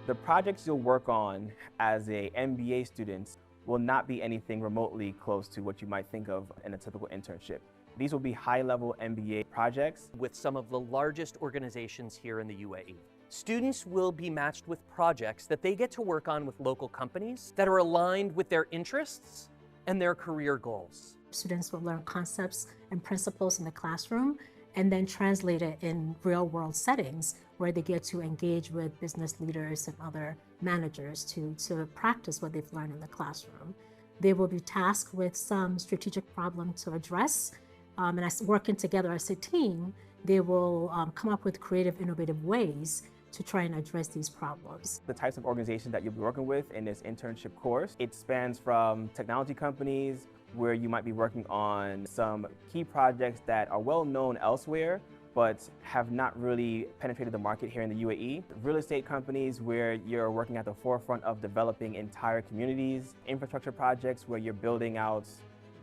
The projects you'll work on as a MBA student will not be anything remotely close to what you might think of in a typical internship. These will be high-level MBA projects with some of the largest organizations here in the UAE. Students will be matched with projects that they get to work on with local companies that are aligned with their interests and their career goals. Students will learn concepts and principles in the classroom and then translate it in real-world settings where they get to engage with business leaders and other managers to practice what they've learned in the classroom. They will be tasked with some strategic problem to address, and as working together as a team, they will come up with creative, innovative ways to try and address these problems. The types of organizations that you'll be working with in this internship course, it spans from technology companies, where you might be working on some key projects that are well known elsewhere, but have not really penetrated the market here in the UAE. Real estate companies where you're working at the forefront of developing entire communities. Infrastructure projects where you're building out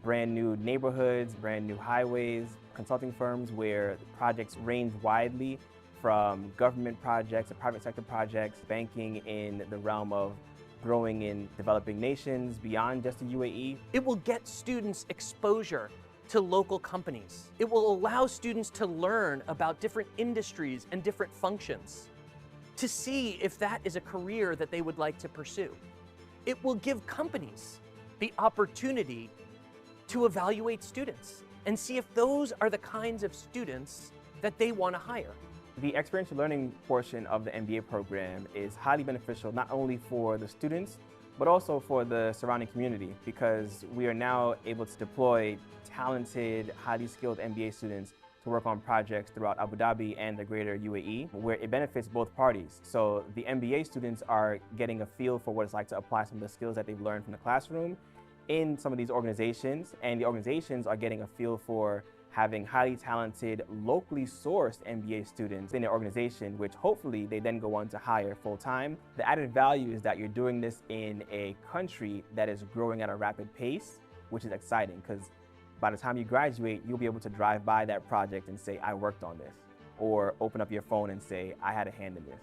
brand new neighborhoods, brand new highways. Consulting firms where projects range widely from government projects to private sector projects. Banking in the realm of growing in developing nations beyond just the UAE. It will get students exposure to local companies. It will allow students to learn about different industries and different functions, to see if that is a career that they would like to pursue. It will give companies the opportunity to evaluate students and see if those are the kinds of students that they want to hire. The experiential learning portion of the MBA program is highly beneficial not only for the students, but also for the surrounding community, because we are now able to deploy talented, highly skilled MBA students to work on projects throughout Abu Dhabi and the greater UAE, where it benefits both parties. So the MBA students are getting a feel for what it's like to apply some of the skills that they've learned from the classroom in some of these organizations, and the organizations are getting a feel for having highly talented, locally sourced MBA students in their organization, which hopefully they then go on to hire full-time. The added value is that you're doing this in a country that is growing at a rapid pace, which is exciting because by the time you graduate, you'll be able to drive by that project and say, I worked on this, or open up your phone and say, I had a hand in this.